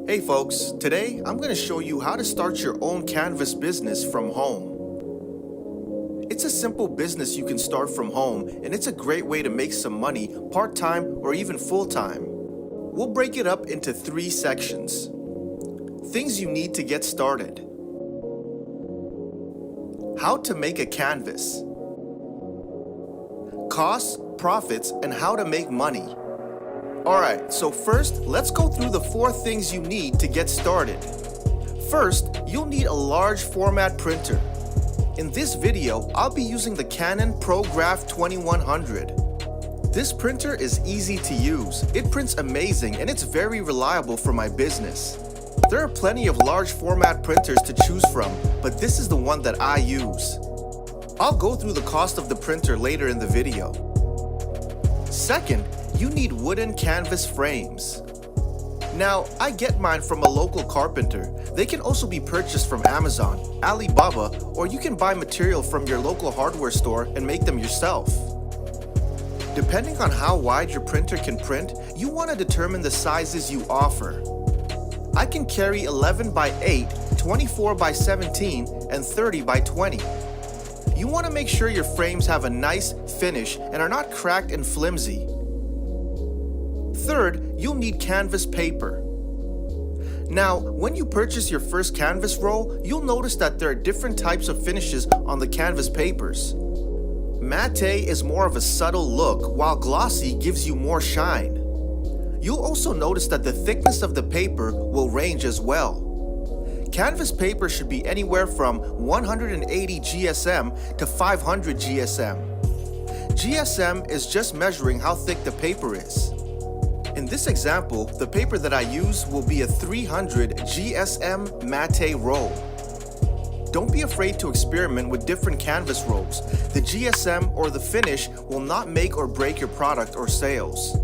Hey folks, today I'm going to show you how to start your own canvas business from home. It's a simple business you can start from home, and it's a great way to make some money part-time or even full-time. We'll break it up into 3 sections. Things you need to get started. How to make a canvas. Costs, profits, and how to make money. Alright, so first, let's go through the 4 things you need to get started. First, you'll need a large format printer. In this video, I'll be using the Canon ProGraph 2100. This printer is easy to use, it prints amazing, and it's very reliable for my business. There are plenty of large format printers to choose from, but this is the one that I use. I'll go through the cost of the printer later in the video. Second, you need wooden canvas frames. Now, I get mine from a local carpenter. They can also be purchased from Amazon, Alibaba, or you can buy material from your local hardware store and make them yourself. Depending on how wide your printer can print, you want to determine the sizes you offer. I can carry 11 by 8, 24 by 17, and 30 by 20. You want to make sure your frames have a nice finish and are not cracked and flimsy. Third, you'll need canvas paper. Now, when you purchase your first canvas roll, you'll notice that there are different types of finishes on the canvas papers. Matte is more of a subtle look, while glossy gives you more shine. You'll also notice that the thickness of the paper will range as well. Canvas paper should be anywhere from 180 GSM to 500 GSM. GSM is just measuring how thick the paper is. In this example, the paper that I use will be a 300 GSM matte roll. Don't be afraid to experiment with different canvas rolls. The GSM or the finish will not make or break your product or sales.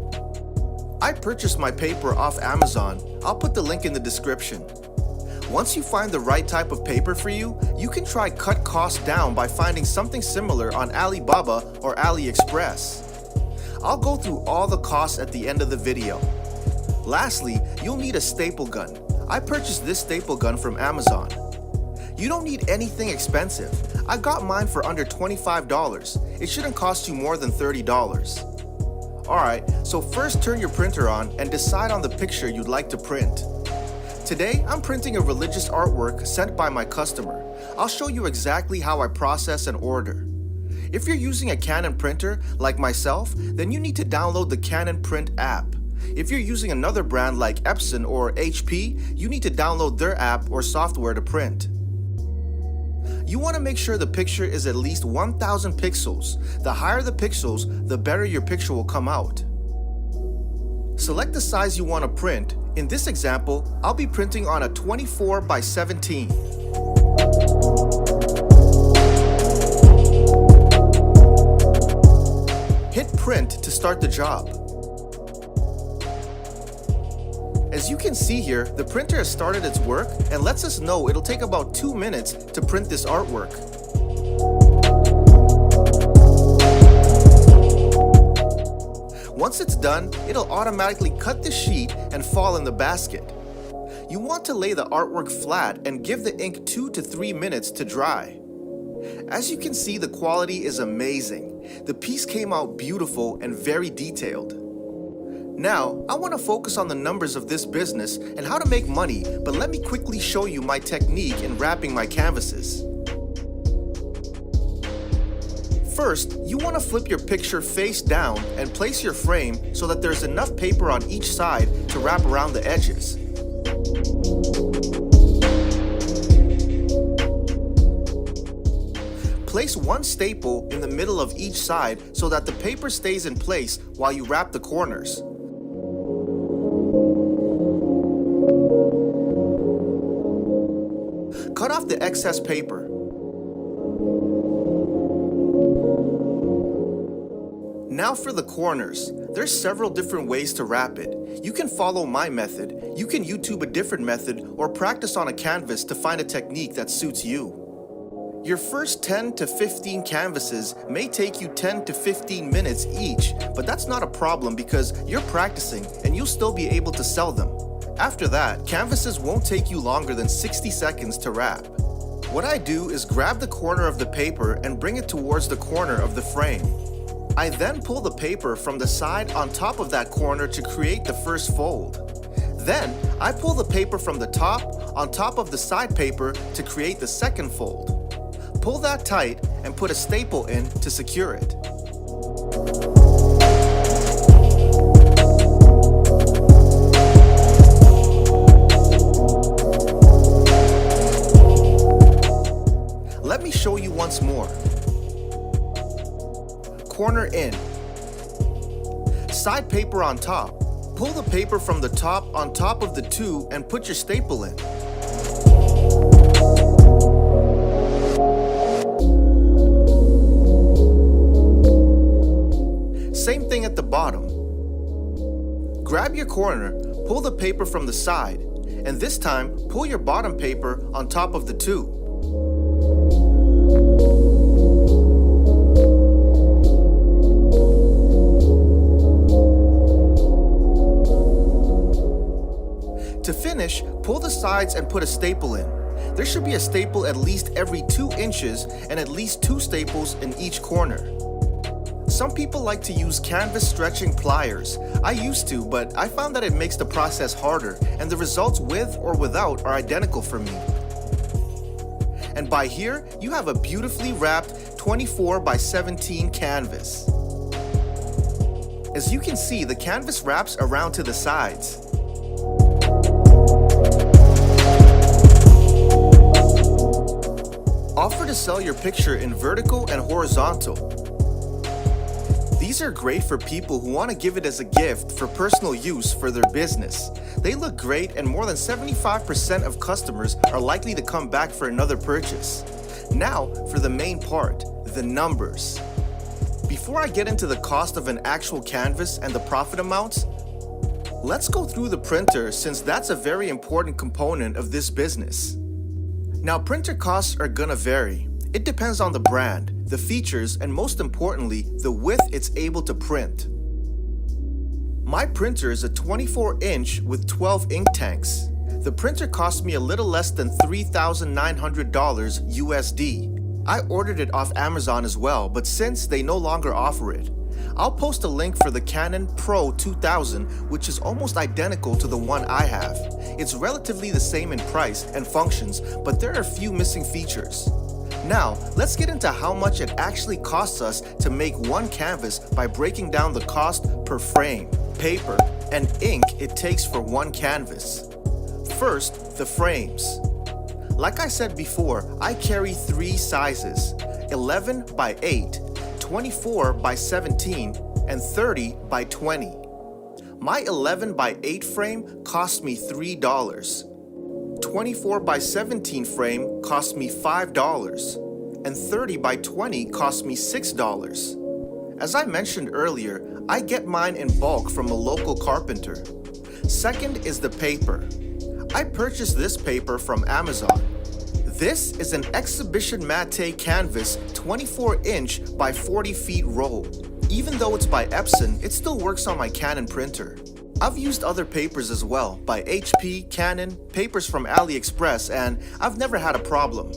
I purchased my paper off Amazon. I'll put the link in the description. Once you find the right type of paper for you, you can try cut costs down by finding something similar on Alibaba or AliExpress. I'll go through all the costs at the end of the video. Lastly, you'll need a staple gun. I purchased this staple gun from Amazon. You don't need anything expensive. I got mine for under $25. It shouldn't cost you more than $30. Alright, so first turn your printer on and decide on the picture you'd like to print. Today, I'm printing a religious artwork sent by my customer. I'll show you exactly how I process and order. If you're using a Canon printer, like myself, then you need to download the Canon Print app. If you're using another brand like Epson or HP, you need to download their app or software to print. You want to make sure the picture is at least 1000 pixels. The higher the pixels, the better your picture will come out. Select the size you want to print. In this example, I'll be printing on a 24 by 17. Hit print to start the job. As you can see here, the printer has started its work and lets us know it'll take about 2 minutes to print this artwork. Once it's done, it'll automatically cut the sheet and fall in the basket. You want to lay the artwork flat and give the ink 2 to 3 minutes to dry. As you can see, the quality is amazing. The piece came out beautiful and very detailed. Now, I want to focus on the numbers of this business and how to make money, but let me quickly show you my technique in wrapping my canvases. First, you want to flip your picture face down and place your frame so that there's enough paper on each side to wrap around the edges. Place one staple in the middle of each side so that the paper stays in place while you wrap the corners. Cut off the excess paper. Now for the corners. There's several different ways to wrap it. You can follow my method, you can YouTube a different method, or practice on a canvas to find a technique that suits you. Your first 10 to 15 canvases may take you 10 to 15 minutes each, but that's not a problem because you're practicing and you'll still be able to sell them. After that, canvases won't take you longer than 60 seconds to wrap. What I do is grab the corner of the paper and bring it towards the corner of the frame. I then pull the paper from the side on top of that corner to create the first fold. Then, I pull the paper from the top on top of the side paper to create the second fold. Pull that tight and put a staple in to secure it. Let me show you once more. Corner in. Side paper on top. Pull the paper from the top on top of the two and put your staple in. Same thing at the bottom. Grab your corner, pull the paper from the side, and this time pull your bottom paper on top of the two. To finish, pull the sides and put a staple in. There should be a staple at least every 2 inches and at least 2 staples in each corner. Some people like to use canvas stretching pliers. I used to, but I found that it makes the process harder and the results with or without are identical for me. And by here, you have a beautifully wrapped 24 by 17 canvas. As you can see, the canvas wraps around to the sides. Offer to sell your picture in vertical and horizontal. These are great for people who want to give it as a gift for personal use for their business. They look great and more than 75% of customers are likely to come back for another purchase. Now for the main part, the numbers. Before I get into the cost of an actual canvas and the profit amounts, let's go through the printer since that's a very important component of this business. Now, printer costs are gonna vary. It depends on the brand, the features, and most importantly, the width it's able to print. My printer is a 24-inch with 12 ink tanks. The printer cost me a little less than $3,900 USD. I ordered it off Amazon as well, but since they no longer offer it, I'll post a link for the Canon Pro 2000, which is almost identical to the one I have. It's relatively the same in price and functions, but there are a few missing features. Now, let's get into how much it actually costs us to make one canvas by breaking down the cost per frame, paper, and ink it takes for one canvas. First, the frames. Like I said before, I carry 3 sizes, 11 by 8, 24 by 17, and 30 by 20. My 11 by 8 frame cost me $3. 24 by 17 frame cost me $5, and 30 by 20 cost me $6. As I mentioned earlier, I get mine in bulk from a local carpenter. Second is the paper. I purchased this paper from Amazon. This is an Exhibition Mate canvas 24-inch by 40 feet roll. Even though it's by Epson, it still works on my Canon printer. I've used other papers as well, by HP, Canon, papers from AliExpress, and I've never had a problem.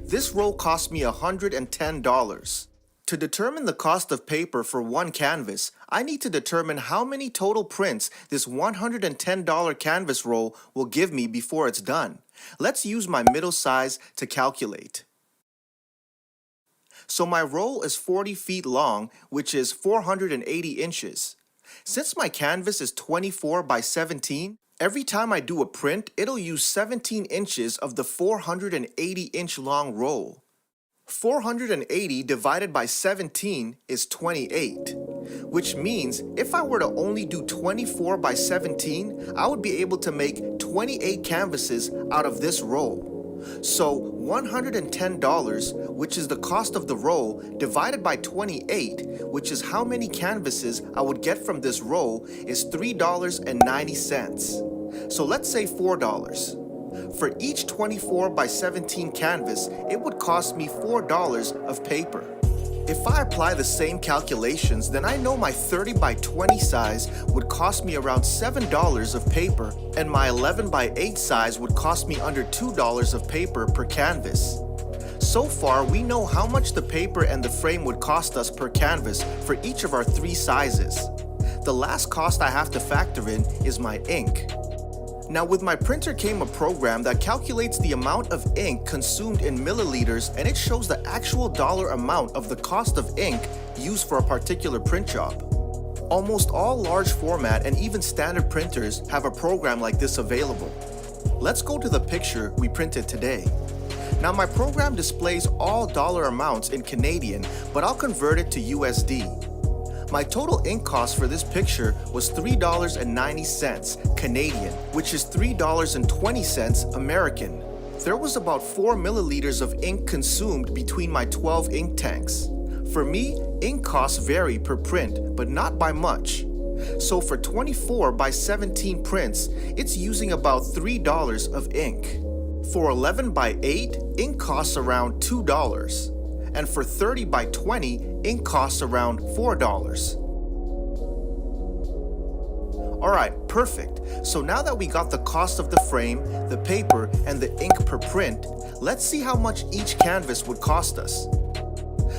This roll cost me $110. To determine the cost of paper for one canvas, I need to determine how many total prints this $110 canvas roll will give me before it's done. Let's use my middle size to calculate. So my roll is 40 feet long, which is 480 inches. Since my canvas is 24 by 17, every time I do a print, it'll use 17 inches of the 480-inch long roll. 480 divided by 17 is 28, which means if I were to only do 24 by 17, I would be able to make 28 canvases out of this roll. So $110, which is the cost of the roll, divided by 28, which is how many canvases I would get from this roll, is $3.90. So let's say $4. For each 24 by 17 canvas, it would cost me $4 of paper. If I apply the same calculations, then I know my 30 by 20 size would cost me around $7 of paper, and my 11 by 8 size would cost me under $2 of paper per canvas. So far, we know how much the paper and the frame would cost us per canvas for each of our 3 sizes. The last cost I have to factor in is my ink. Now, with my printer came a program that calculates the amount of ink consumed in milliliters, and it shows the actual dollar amount of the cost of ink used for a particular print job. Almost all large format and even standard printers have a program like this available. Let's go to the picture we printed today. Now, my program displays all dollar amounts in Canadian, but I'll convert it to USD. My total ink cost for this picture was $3.90 Canadian, which is $3.20 American. There was about 4 milliliters of ink consumed between my 12 ink tanks. For me, ink costs vary per print, but not by much. So for 24 by 17 prints, it's using about $3 of ink. For 11 by 8, ink costs around $2. And for 30 by 20, ink costs around $4. Alright, perfect. So now that we got the cost of the frame, the paper, and the ink per print, let's see how much each canvas would cost us.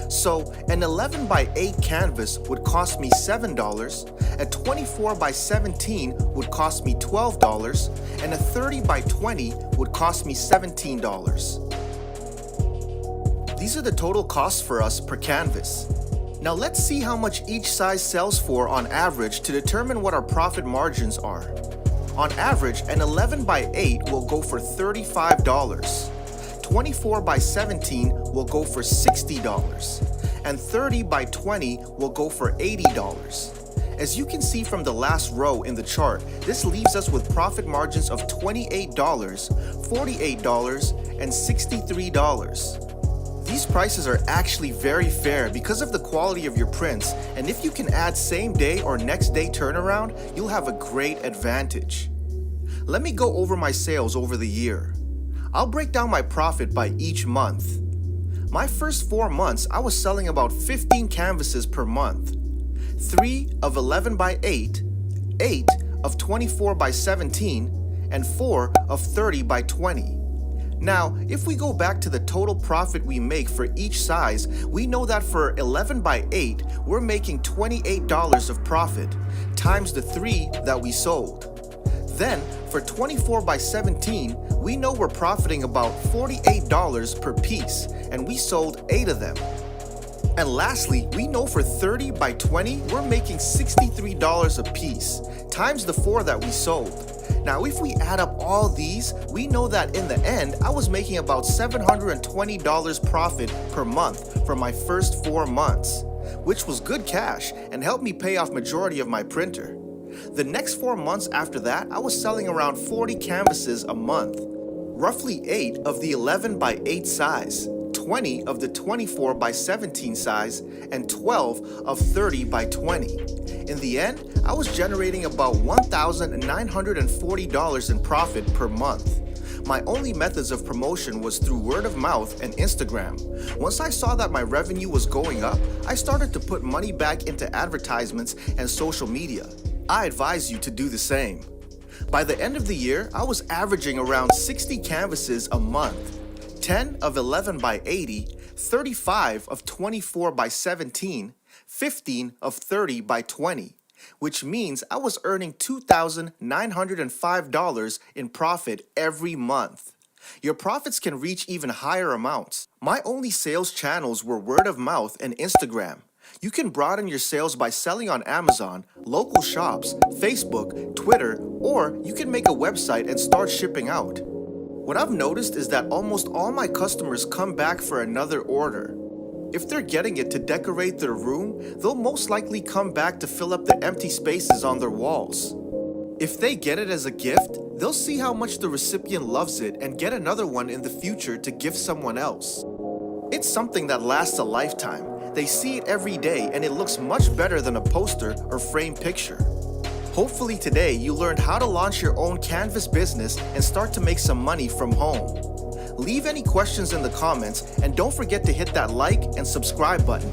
So an 11 by 8 canvas would cost me $7, a 24 by 17 would cost me $12, and a 30 by 20 would cost me $17. These are the total costs for us per canvas. Now let's see how much each size sells for on average to determine what our profit margins are. On average, an 11 by 8 will go for $35, 24 by 17 will go for $60, and 30 by 20 will go for $80. As you can see from the last row in the chart, this leaves us with profit margins of $28, $48, and $63. These prices are actually very fair because of the quality of your prints, and if you can add same day or next day turnaround, you'll have a great advantage. Let me go over my sales over the year. I'll break down my profit by each month. My first 4 months, I was selling about 15 canvases per month. 3 of 11 by 8, 8 of 24 by 17, and 4 of 30 by 20. Now, if we go back to the total profit we make for each size, we know that for 11 by 8, we're making $28 of profit, times the 3 that we sold. Then, for 24 by 17, we know we're profiting about $48 per piece, and we sold 8 of them. And lastly, we know for 30 by 20, we're making $63 a piece, times the 4 that we sold. Now, if we add up all these, we know that in the end, I was making about $720 profit per month for my first 4 months, which was good cash and helped me pay off majority of my printer. The next 4 months after that, I was selling around 40 canvases a month, roughly 8 of the 11 by 8 size, 20 of the 24 by 17 size, and 12 of 30 by 20. In the end, I was generating about $1,940 in profit per month. My only methods of promotion was through word of mouth and Instagram. Once I saw that my revenue was going up, I started to put money back into advertisements and social media. I advise you to do the same. By the end of the year, I was averaging around 60 canvases a month. 10 of 11 by 80, 35 of 24 by 17, 15 of 30 by 20, which means I was earning $2,905 in profit every month. Your profits can reach even higher amounts. My only sales channels were word of mouth and Instagram. You can broaden your sales by selling on Amazon, local shops, Facebook, Twitter, or you can make a website and start shipping out. What I've noticed is that almost all my customers come back for another order. If they're getting it to decorate their room, they'll most likely come back to fill up the empty spaces on their walls. If they get it as a gift, they'll see how much the recipient loves it and get another one in the future to gift someone else. It's something that lasts a lifetime. They see it every day and it looks much better than a poster or framed picture. Hopefully today you learned how to launch your own canvas business and start to make some money from home. Leave any questions in the comments and don't forget to hit that like and subscribe button.